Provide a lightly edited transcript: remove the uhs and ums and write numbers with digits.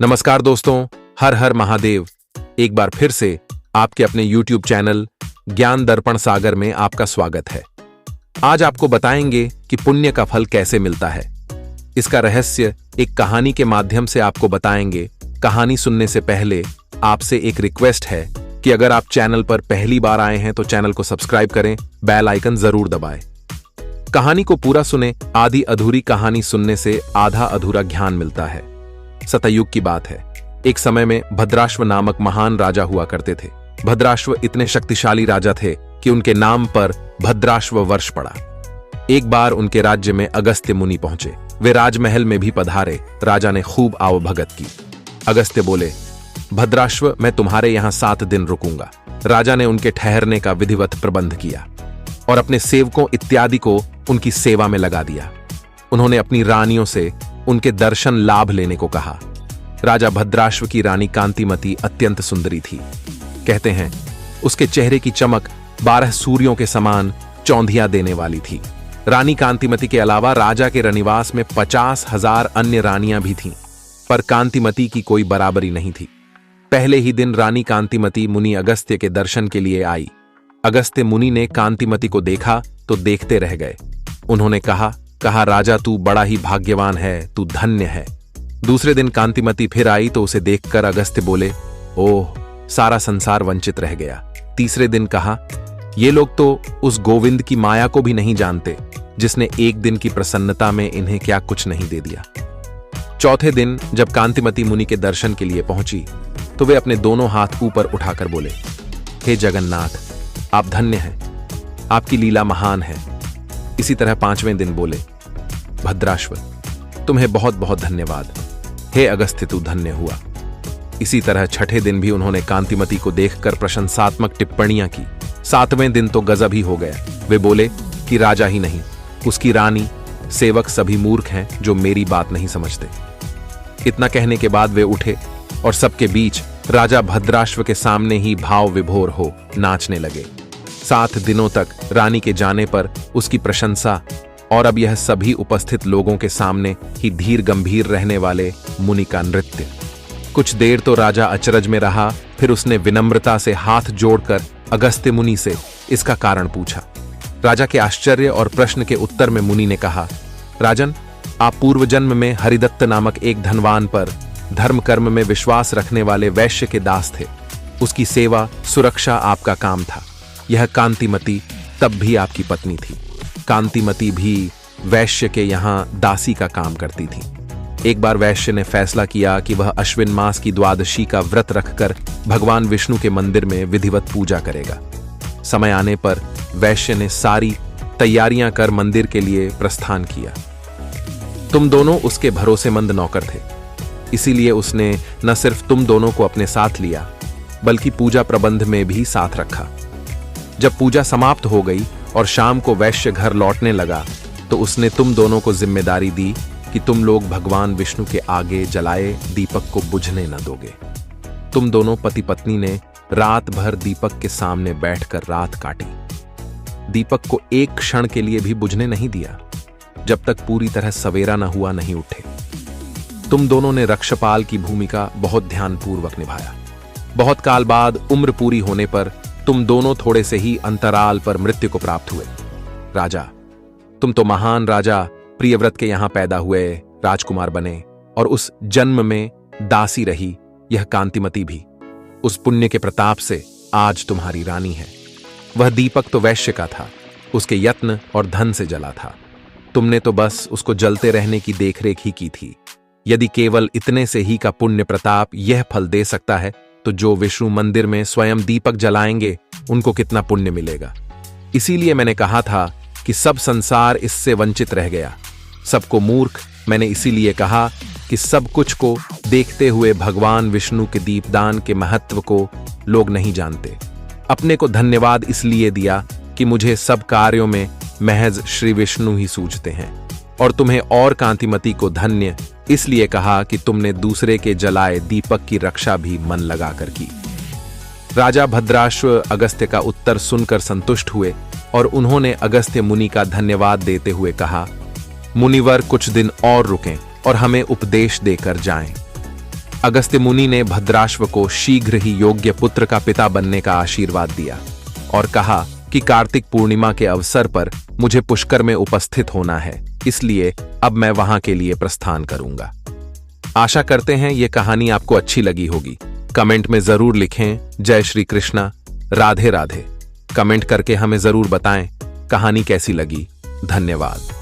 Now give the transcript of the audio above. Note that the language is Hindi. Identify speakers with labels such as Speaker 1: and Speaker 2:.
Speaker 1: नमस्कार दोस्तों, हर हर महादेव। एक बार फिर से आपके अपने YouTube चैनल ज्ञान दर्पण सागर में आपका स्वागत है। आज आपको बताएंगे कि पुण्य का फल कैसे मिलता है। इसका रहस्य एक कहानी के माध्यम से आपको बताएंगे। कहानी सुनने से पहले आपसे एक रिक्वेस्ट है कि अगर आप चैनल पर पहली बार आए हैं तो चैनल को सब्सक्राइब करें, बेल आइकन जरूर दबाएं। कहानी को पूरा सुने। आधी अधूरी कहानी सुनने से आधा अधूरा ज्ञान मिलता है। सतयुग की बात है। एक समय में भद्राश्व नामक महान राजा हुआ करते थे। भद्राश्व इतने शक्तिशाली राजा थे कि उनके नाम पर भद्राश्व वर्ष पड़ा। एक बार उनके राज्य में अगस्त्य मुनि पहुंचे। वे राजमहल में भी पधारे। राजा ने खूब आवभगत की। अगस्त्य बोले, भद्राश्व, मैं तुम्हारे यहां 7 दिन रुकूंगा। राजा ने उनके ठहरने का विधिवत प्रबंध किया और अपने सेवकों इत्यादि को उनकी सेवा में लगा दिया। उन्होंने अपनी रानियों से उनके दर्शन लाभ लेने को कहा। राजा भद्राश्व की रानी कांतिमती अत्यंत सुंदरी थी। कहते हैं उसके चेहरे की चमक 12 सूर्यों के समान चौंधियां देने वाली थी। रानी कांतिमती के अलावा राजा के रनिवास में 50,000 अन्य रानियां भी थीं, पर कांतिमती की कोई बराबरी नहीं थी। पहले ही दिन रानी कांतिमती मुनि अगस्त्य के दर्शन के लिए आई। अगस्त्य मुनि ने कांतिमती को देखा तो देखते रह गए। उन्होंने कहा राजा, तू बड़ा ही भाग्यवान है, तू धन्य है। दूसरे दिन कांतिमती फिर आई तो उसे देखकर अगस्त्य बोले, ओह, सारा संसार वंचित रह गया। तीसरे दिन कहा, ये लोग तो उस गोविंद की माया को भी नहीं जानते जिसने एक दिन की प्रसन्नता में इन्हें क्या कुछ नहीं दे दिया। चौथे दिन जब कांतिमती मुनि के दर्शन के लिए पहुंची तो वे अपने दोनों हाथ ऊपर उठाकर बोले, हे जगन्नाथ, आप धन्य हैं, आपकी लीला महान है। इसी तरह 5वें दिन बोले, भद्राश्व, तुम्हें बहुत बहुत धन्यवाद। हे अगस्त्य, तू धन्य हुआ। इसी तरह 6ठे दिन भी उन्होंने कांतिमती को देखकर प्रशंसात्मक टिप्पणियां की। 7वें दिन तो गजब ही हो गया। वे बोले कि राजा ही नहीं, उसकी रानी, सेवक सभी मूर्ख हैं जो मेरी बात नहीं समझते। इतना कहने के बाद वे उठे और सबके बीच राजा भद्राश्व के सामने ही भाव विभोर हो नाचने लगे। 7 दिनों तक रानी के जाने पर उसकी प्रशंसा, और अब यह सभी उपस्थित लोगों के सामने ही धीर गंभीर रहने वाले मुनि का नृत्य। कुछ देर तो राजा अचरज में रहा, फिर उसने विनम्रता से हाथ जोड़कर अगस्त्य मुनि से इसका कारण पूछा। राजा के आश्चर्य और प्रश्न के उत्तर में मुनि ने कहा, राजन, आप पूर्व जन्म में हरिदत्त नामक एक धनवान पर धर्म कर्म में विश्वास रखने वाले वैश्य के दास थे। उसकी सेवा सुरक्षा आपका काम था। यह कांतिमती तब भी आपकी पत्नी थी। कांतिमती भी वैश्य के यहां दासी का काम करती थी। एक बार वैश्य ने फैसला किया कि वह अश्विन मास की द्वादशी का व्रत रखकर भगवान विष्णु के मंदिर में विधिवत पूजा करेगा। समय आने पर वैश्य ने सारी तैयारियां कर मंदिर के लिए प्रस्थान किया। तुम दोनों उसके भरोसेमंद नौकर थे, इसीलिए उसने न सिर्फ तुम दोनों को अपने साथ लिया बल्कि पूजा प्रबंध में भी साथ रखा। जब पूजा समाप्त हो गई और शाम को वैश्य घर लौटने लगा तो उसने तुम दोनों को जिम्मेदारी दी कि तुम लोग भगवान विष्णु के आगे जलाए दीपक को बुझने न दोगे। तुम दोनों पति पत्नी ने रात भर दीपक के सामने बैठकर रात काटी। दीपक को एक क्षण के लिए भी बुझने नहीं दिया। जब तक पूरी तरह सवेरा न हुआ नहीं उठे। तुम दोनों ने रक्षपाल की भूमिका बहुत ध्यानपूर्वक निभाया। बहुत काल बाद उम्र पूरी होने पर तुम दोनों थोड़े से ही अंतराल पर मृत्यु को प्राप्त हुए। राजा, तुम तो महान राजा प्रियव्रत के यहां पैदा हुए, राजकुमार बने, और उस जन्म में दासी रही यह कांतिमती भी। उस पुण्य के प्रताप से आज तुम्हारी रानी है। वह दीपक तो वैश्य का था, उसके यत्न और धन से जला था। तुमने तो बस उसको जलते रहने की देखरेख ही की थी। यदि केवल इतने से ही का पुण्य प्रताप यह फल दे सकता है तो जो विष्णु मंदिर में स्वयं दीपक जलाएंगे उनको कितना पुण्य मिलेगा। इसीलिए मैंने कहा था कि सब संसार इससे वंचित रह गया। सबको मूर्ख मैंने इसीलिए कहा कि सब कुछ को देखते हुए भगवान विष्णु के दीपदान के महत्व को लोग नहीं जानते। अपने को धन्यवाद इसलिए दिया कि मुझे सब कार्यों में महज श्री विष्णु ही सूझते हैं, और तुम्हें और कांतिमती को धन्य इसलिए कहा कि तुमने दूसरे के जलाए दीपक की रक्षा भी मन लगाकर की। राजा भद्राश्व अगस्त्य का उत्तर सुनकर संतुष्ट हुए और उन्होंने अगस्त्य मुनि का धन्यवाद देते हुए कहा, मुनिवर कुछ दिन और रुकें और हमें उपदेश देकर जाएं। अगस्त्य मुनि ने भद्राश्व को शीघ्र ही योग्य पुत्र का पिता बनने का आशीर्वाद दिया और कहा कि कार्तिक पूर्णिमा के अवसर पर मुझे पुष्कर में उपस्थित होना है, इसलिए अब मैं वहां के लिए प्रस्थान करूंगा। आशा करते हैं ये कहानी आपको अच्छी लगी होगी। कमेंट में जरूर लिखें जय श्री कृष्णा, राधे राधे। कमेंट करके हमें जरूर बताएं कहानी कैसी लगी। धन्यवाद।